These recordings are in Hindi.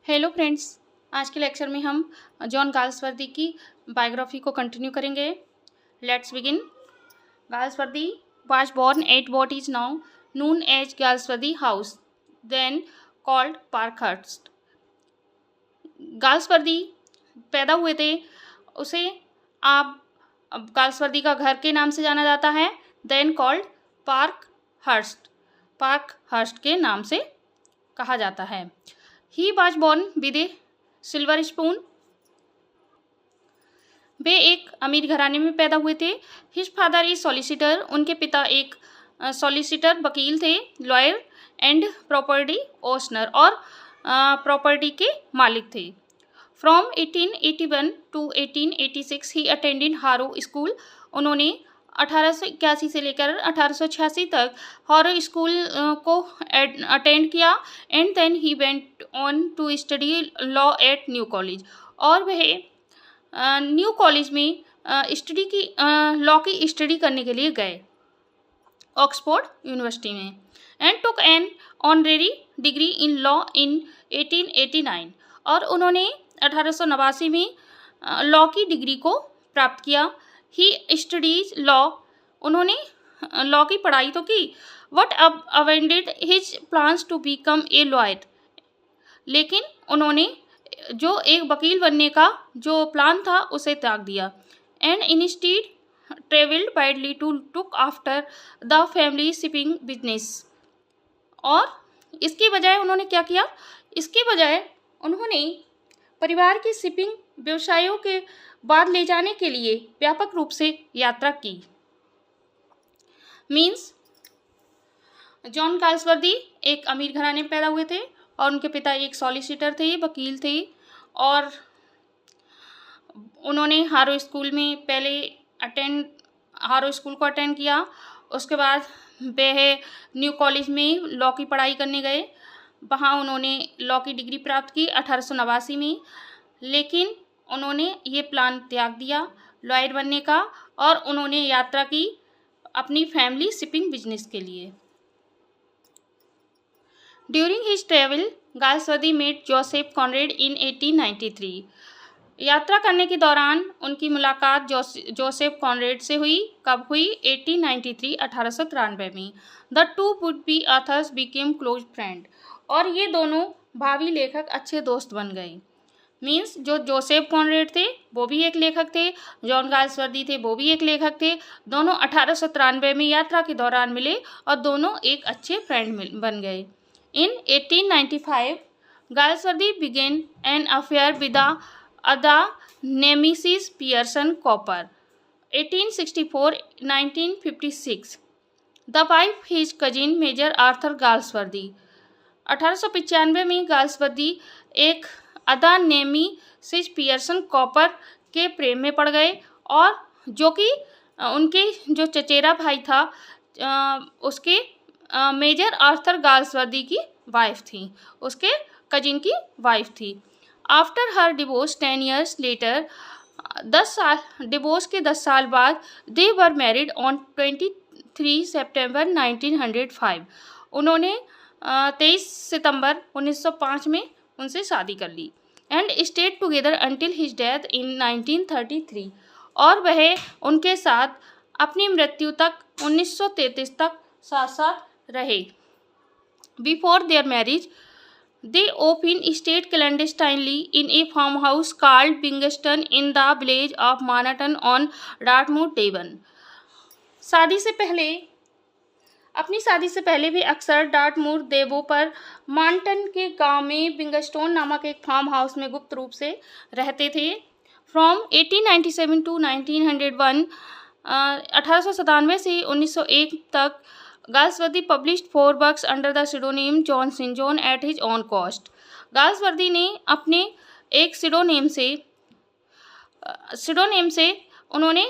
हेलो फ्रेंड्स, आज के लेक्चर में हम जॉन गाल्सवर्दी की बायोग्राफी को कंटिन्यू करेंगे। Let's begin. Galsworthy was born at what is now known as Galsworthy house, then called Parkhurst. गाल्सवर्दी पैदा हुए थे, उसे आप गाल्सवर्दी का घर के नाम से जाना जाता है, देन कॉल्ड पार्कहर्स्ट के नाम से कहा जाता है। He was born with a silver spoon. वे एक अमीर घराने में पैदा हुए थे। His father is solicitor. उनके पिता एक सॉलिसिटर वकील थे, लॉयर एंड प्रॉपर्टी ओनर और प्रॉपर्टी के मालिक थे। From 1881 to 1886 he attended Harrow school. उन्होंने 1881 से लेकर 1886 तक हारो स्कूल को अटेंड किया and then he went on to study law at New College. और वह न्यू कॉलेज में लॉ की स्टडी करने के लिए गए ऑक्सफोर्ड यूनिवर्सिटी में, and took an honorary degree in law in 1889। और उन्होंने 1889 में लॉ की डिग्री को प्राप्त किया। He studies law. उन्होंने लॉ की पढ़ाई तो की, वट अवेंडेड his plans to become a lawyer. लेकिन उन्होंने जो एक वकील बनने का जो प्लान था उसे त्याग दिया। And instead travelled widely to took after the family shipping business. और इसके बजाय उन्होंने क्या किया? इसके बजाय उन्होंने परिवार के शिपिंग व्यवसायों के बाद ले जाने के लिए व्यापक रूप से यात्रा की। मीन्स जॉन गाल्सवर्दी एक अमीर घराने में पैदा हुए थे और उनके पिता एक सॉलिसिटर थे, वकील थे, और उन्होंने हारो स्कूल को अटेंड किया। उसके बाद वह न्यू कॉलेज में लॉ की पढ़ाई करने गए। वहाँ उन्होंने लॉ की डिग्री प्राप्त की 1889 में, लेकिन उन्होंने ये प्लान त्याग दिया लॉयर बनने का और उन्होंने यात्रा की अपनी फैमिली शिपिंग बिजनेस के लिए। During his travel Galsworthy met Joseph Conrad in 1893। यात्रा करने के दौरान उनकी मुलाकात जोसेफ कॉनरेड से हुई। कब हुई? 1893 1893 में। The two would be authors became close friend. और ये दोनों भावी लेखक अच्छे दोस्त बन गए। मीन्स जो जोसेफ कॉनरेड थे वो भी एक लेखक थे, जॉन गाल्सवर्दी थे वो भी एक लेखक थे। दोनों 1893 में यात्रा के दौरान मिले और दोनों एक अच्छे फ्रेंड बन गए। इन 1895 Galsworthy began an affair with the Nemesis Pearson Cooper. 1864-1956 The wife his cousin major Arthur Galsworthy. 1895 में गाल्सवर्दी एक अदा नेमीसिस पियर्सन कॉपर के प्रेम में पड़ गए, और जो कि उनके जो चचेरा भाई था उसके मेजर आर्थर गाल्सवर्दी की वाइफ थी, उसके कजिन की वाइफ थी। After her divorce 10 years later, 10 साल डिवोर्स के 10 साल बाद, दे वर मैरिड ऑन 23 सितंबर 1905। उन्होंने 23 सितंबर 1905 में उनसे शादी कर ली। And stayed together until his death in 1933। और वह उनके साथ अपनी मृत्यु तक 1933 तक साथ साथ रहे। Before their marriage they often stayed clandestinely in a farm house called Wingstone in the village of Manaton on Dartmoor Devon. अपनी शादी से पहले भी अक्सर डार्टमूर देवो पर मानटन के गांव में बिंगस्टोन नामक एक फार्म हाउस में गुप्त रूप से रहते थे। फ्रॉम 1897 टू 1901 1897 से 1901 तक Galsworthy published 4 books under the pseudonym John Saint John at his own cost. Galsworthy ने अपने एक सिडोनेम से उन्होंने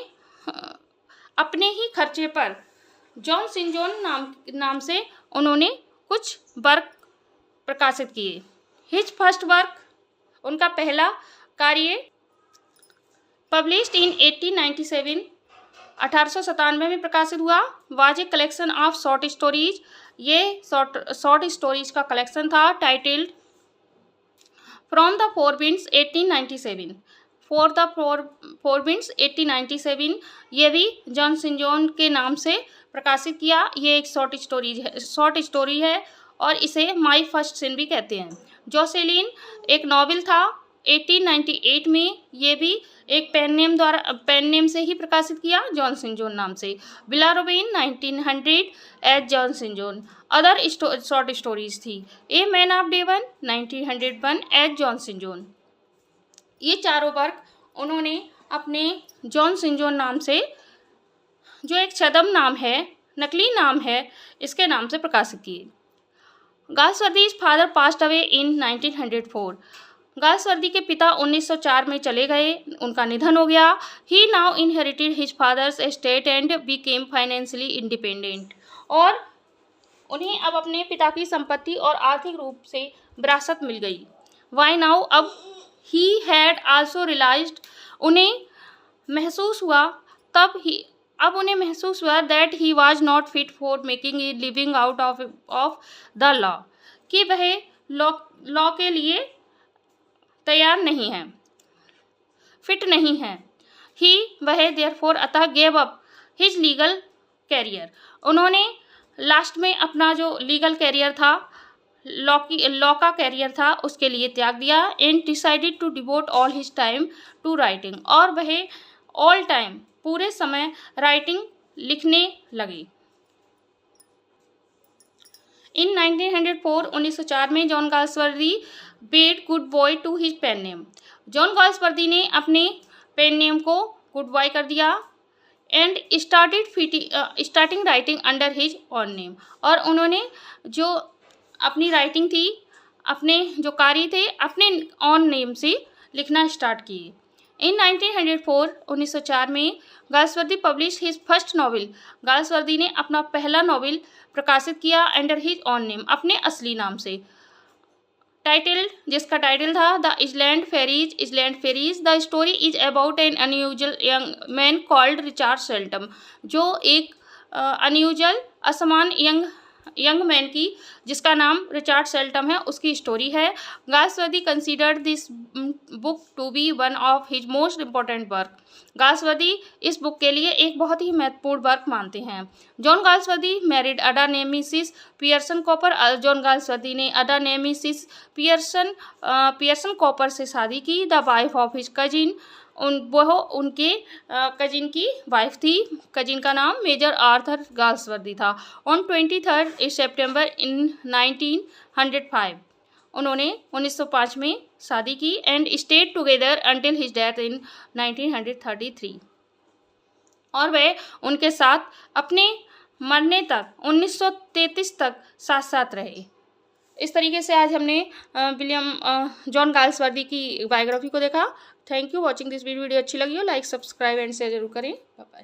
अपने ही खर्चे पर जॉन सेंट जॉन नाम से उन्होंने कुछ वर्क प्रकाशित किए। हिज फर्स्ट वर्क, उनका पहला कार्य, पब्लिश्ड इन 1897 1897 में प्रकाशित हुआ, was a collection of short stories. ये शॉर्ट स्टोरीज का कलेक्शन था, titled from the four winds 1897, for the four winds 1897, ये भी जॉन सेंट जॉन के नाम से प्रकाशित किया। ये एक शॉर्ट स्टोरी है और इसे माई फर्स्ट सिन भी कहते हैं। जोसेलिन एक नॉवेल था 1898 में, ये भी एक पेन नेम से ही प्रकाशित किया, जॉन सेंट जॉन नाम से। Villa Rubein 1900 as John Saint John. Other short stories थी a man of Devon 1901 as John Saint John. ये चारों वर्क उन्होंने अपने जॉन सेंट जॉन नाम से, जो एक छद्म नाम है, नकली नाम है, इसके नाम से प्रकाशित किए। Galsworthy's father passed away in 1904। Galsworthy के पिता 1904 में चले गए, उनका निधन हो गया। He now inherited his father's estate and became financially independent. और उन्हें अब अपने पिता की संपत्ति और आर्थिक रूप से विरासत मिल गई। वाई नाउ, अब ही हैड आल्सो रियलाइज्ड, उन्हें महसूस हुआ that he was not fit for making a living out of the law, कि वह लॉ के लिए तैयार नहीं है, फिट नहीं है। वह देयरफॉर अतः gave up his legal career, उन्होंने लास्ट में अपना जो लीगल कैरियर था, लॉ का कैरियर था, उसके लिए त्याग दिया। And decided to devote all his time to writing, और वह ऑल टाइम पूरे समय राइटिंग लिखने लगे। इन 1904 में John Galsworthy bade goodbye to his pen name. John Galsworthy ने अपने पेन नेम को गुड बॉय कर दिया। And starting writing under his own name, और उन्होंने जो अपनी राइटिंग थी, अपने जो कार्य थे, अपने ऑन नेम से लिखना स्टार्ट किए। इन 1904 में Galsworthy publish his first novel. Galsworthy ने अपना पहला नॉवेल प्रकाशित किया अंडर हिज ऑन नेम, अपने असली नाम से, जिसका टाइटल था the Island Pharisees. The story is about an unusual young man called Richard Shelton, जो एक अनयूजुअल असमान यंग मैन की, जिसका नाम रिचार्ड शेल्टन है, उसकी स्टोरी है। Galsworthy considered this book to be one of his most important work. Galsworthy इस बुक के लिए एक बहुत ही महत्वपूर्ण वर्क मानते हैं। John Galsworthy married Ada Nemesis Pearson Cooper. John Galsworthy ने अडा नेमिसिस पियर्सन कॉपर से शादी की। The wife of his cousin, वह उनके कजिन की वाइफ थी। कजिन का नाम मेजर आर्थर गाल्सवर्दी था। ऑन 23 सितंबर इन 1905, उन्होंने 1905 में शादी की। And stayed together until his death in 1933, और वह उनके साथ अपने मरने तक 1933 तक साथ साथ रहे। इस तरीके से आज हमने जॉन गाल्सवर्दी की बायोग्राफी को देखा। Thank you watching this video अच्छी लगी हो लाइक सब्सक्राइब एंड शेयर जरूर करें। Bye bye.